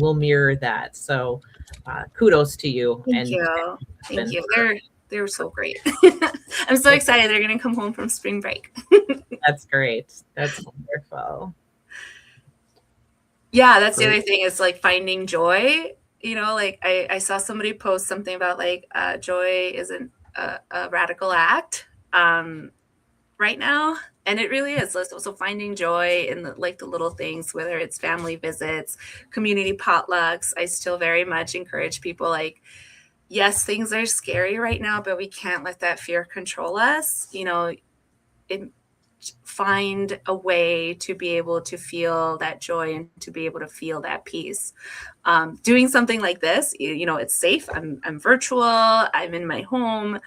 we'll mirror that. So kudos to you. Thank you. They're so great. I'm so excited. They're going to come home from spring break. That's great. That's wonderful. Yeah, that's the other thing is like finding joy. Like I saw somebody post something about like joy isn't a radical act right now. And it really is. So finding joy in the little things, whether it's family visits, community potlucks. I still very much encourage people like, yes, things are scary right now, but we can't let that fear control us. Find a way to be able to feel that joy and to be able to feel that peace. Doing something like this, it's safe. I'm virtual. I'm in my home.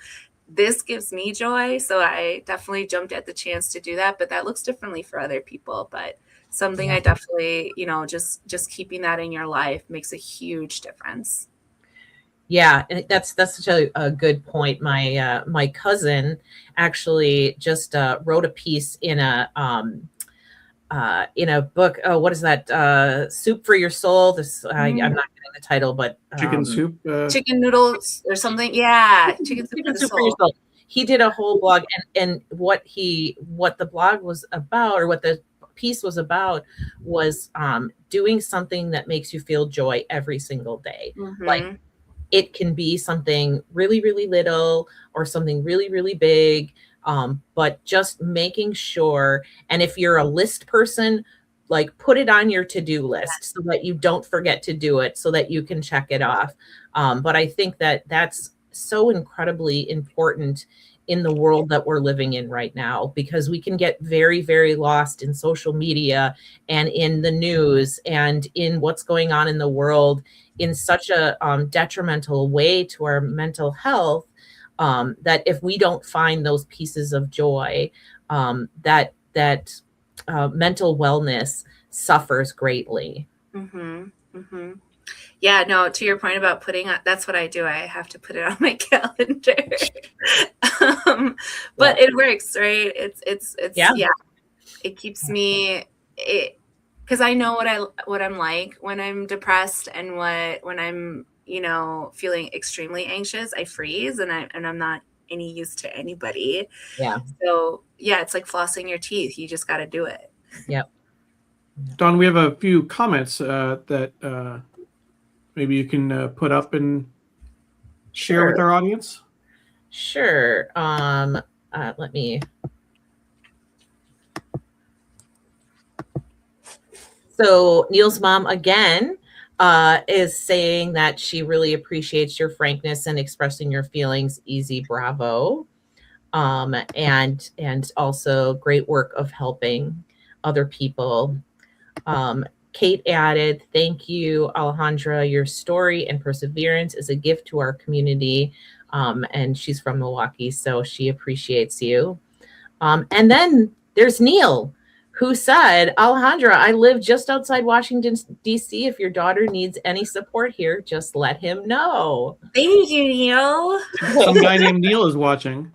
This gives me joy. So I definitely jumped at the chance to do that, but that looks differently for other people. But something I definitely, just keeping that in your life makes a huge difference. Yeah, and that's such a good point. My cousin actually just wrote a piece in a book. Oh, what is that? Soup for Your Soul. This I'm not getting the title, but Chicken soup, chicken noodles or something. Yeah, chicken soup for your soul. He did a whole blog, and what the blog was about, or what the piece was about, was doing something that makes you feel joy every single day. Mm-hmm. Like it can be something really, really little or something really, really big. But just making sure, and if you're a list person, like put it on your to-do list so that you don't forget to do it, so that you can check it off. But I think that that's so incredibly important in the world that we're living in right now, because we can get very, very lost in social media and in the news and in what's going on in the world in such a detrimental way to our mental health, that if we don't find those pieces of joy, that mental wellness suffers greatly. Mm-hmm. Mm-hmm. Yeah, no, to your point about that's what I do. I have to put it on my calendar. But it works, right? It's it keeps me, because I know what I'm like when I'm depressed, and when I'm, feeling extremely anxious, I freeze, and I'm not any use to anybody. Yeah. So yeah, it's like flossing your teeth. You just got to do it. Yep. Don, we have a few comments that maybe you can put up and share with our audience. Sure. Let me. So Neil's mom again is saying that she really appreciates your frankness and expressing your feelings. Easy, bravo. And also great work of helping other people. Kate added, thank you, Alejandra. Your story and perseverance is a gift to our community. And she's from Milwaukee, so she appreciates you. And then there's Neil, who said, Alejandra, I live just outside Washington, D.C. If your daughter needs any support here, just let him know. Thank you, Neil. Some guy named Neil is watching.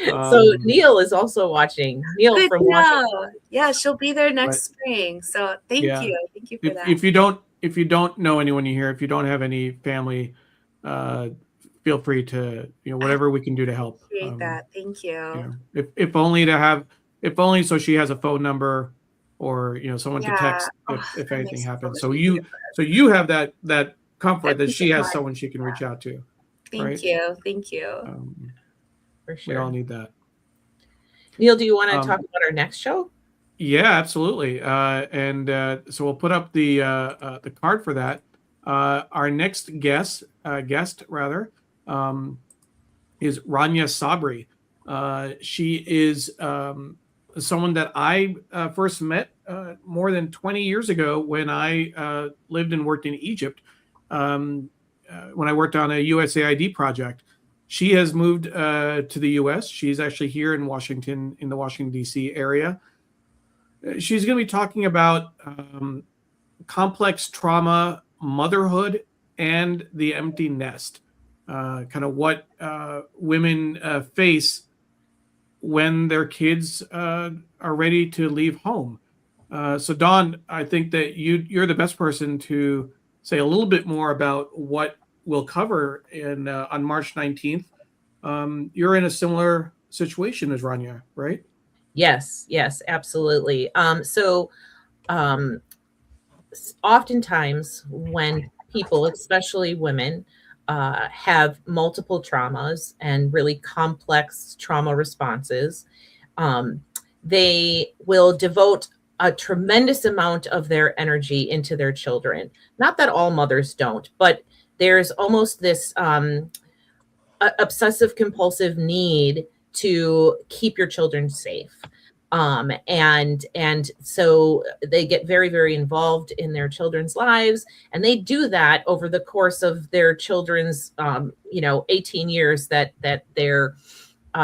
So Neil is also watching. Neil Good from to Washington. know. Yeah, she'll be there next Right. spring. So thank you for that. If you don't know anyone here, if you don't have any family, feel free to, whatever we can do to help. Appreciate that. Thank you. If only so she has a phone number, or someone to text if anything happens. So you have that comfort that she has someone she can reach out to. Thank you. For sure. We all need that. Neil, do you want to talk about our next show? Yeah, absolutely. So we'll put up the card for that. Our next guest rather, is Rania Sabri. She is someone that I first met more than 20 years ago when I lived and worked in Egypt. When I worked on a USAID project. She has moved to the U.S. She's actually here in Washington, in the Washington, D.C. area. She's going to be talking about complex trauma, motherhood, and the empty nest, kind of what women face when their kids are ready to leave home. So, Dawn, I think that you're the best person to say a little bit more about what we'll cover on March 19th. You're in a similar situation as Rania, right? Yes, absolutely. Oftentimes when people, especially women, have multiple traumas and really complex trauma responses, they will devote a tremendous amount of their energy into their children. Not that all mothers don't, but there's almost this obsessive compulsive need to keep your children safe. And so they get very, very involved in their children's lives, and they do that over the course of their children's 18 years that their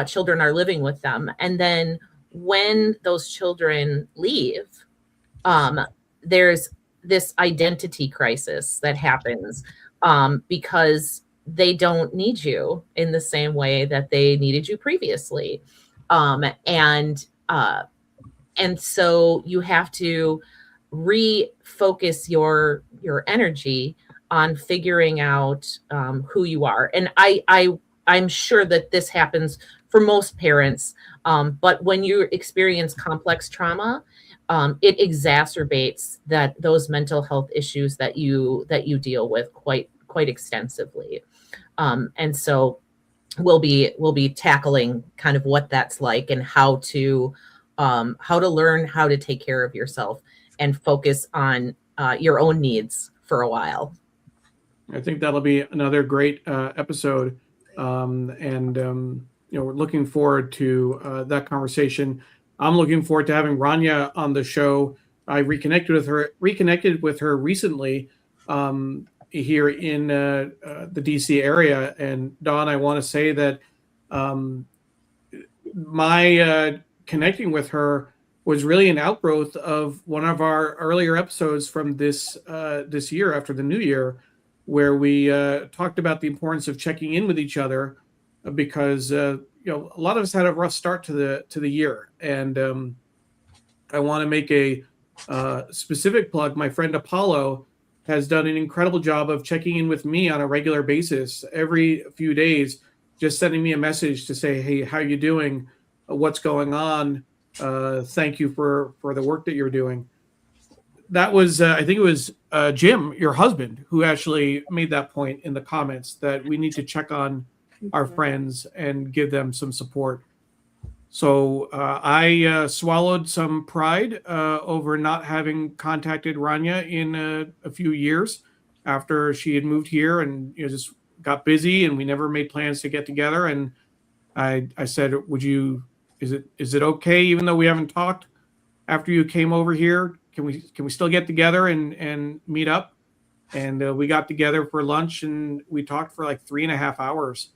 children are living with them. And then when those children leave, there's this identity crisis that happens because they don't need you in the same way that they needed you previously. And so you have to refocus your energy on figuring out who you are. And I'm sure that this happens for most parents, but when you experience complex trauma, it exacerbates those mental health issues that you deal with quite extensively. And so we'll be tackling kind of what that's like and how to learn how to take care of yourself and focus on your own needs for a while. I think that'll be another great episode. We're looking forward to that conversation. I'm looking forward to having Rania on the show. I reconnected with her recently here in the DC area. And Dawn, I want to say that my connecting with her was really an outgrowth of one of our earlier episodes from this year after the new year, where we talked about the importance of checking in with each other because a lot of us had a rough start to the year, and I want to make a specific plug, my friend Apollo has done an incredible job of checking in with me on a regular basis every few days, just sending me a message to say, hey, how you doing? What's going on? Thank you for the work that you're doing. That was, I think it was Jim, your husband, who actually made that point in the comments that we need to check on our friends and give them some support. So I swallowed some pride over not having contacted Rania in a few years after she had moved here, and just got busy, and we never made plans to get together. And I said, is it okay, even though we haven't talked, after you came over here, can we still get together and meet up? And we got together for lunch, and we talked for like 3.5 hours,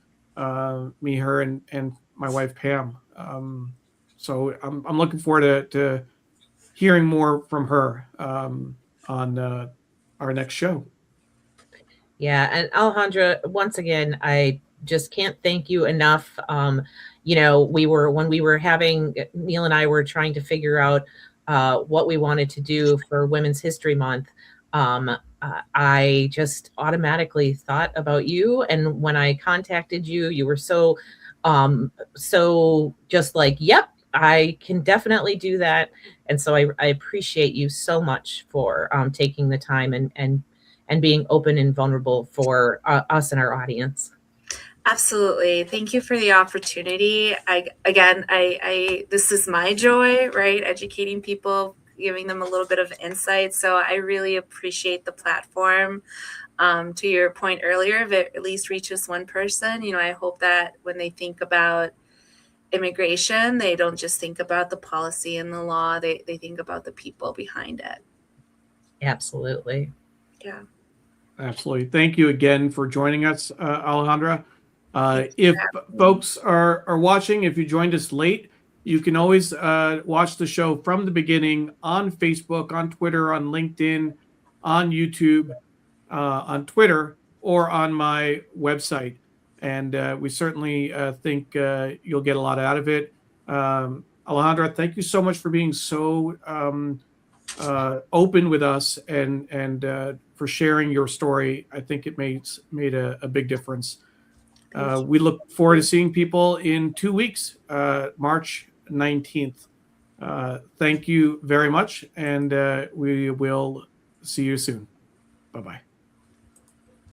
me, her, and my wife Pam. So I'm looking forward to hearing more from her on our next show. Yeah, and Alejandra, once again, I just can't thank you enough. When we were having, Neil and I were trying to figure out what we wanted to do for Women's History Month. I just automatically thought about you, and when I contacted you, you were so just like, yep, I can definitely do that. And so I appreciate you so much for taking the time and being open and vulnerable for us and our audience. Absolutely. Thank you for the opportunity. I this is my joy, right? Educating people, giving them a little bit of insight. So I really appreciate the platform. To your point earlier, if it at least reaches one person, I hope that when they think about immigration, they don't just think about the policy and the law, they think about the people behind it. Absolutely. Yeah. Absolutely. Thank you again for joining us, Alejandra. If folks are watching, if you joined us late, you can always watch the show from the beginning on Facebook, on Twitter, on LinkedIn, on YouTube, on Twitter, or on my website. And we certainly think you'll get a lot out of it. Alejandra, thank you so much for being so open with us and for sharing your story. I think it made a big difference. We look forward to seeing people in 2 weeks, March 19th. Thank you very much, and we will see you soon. Bye-bye.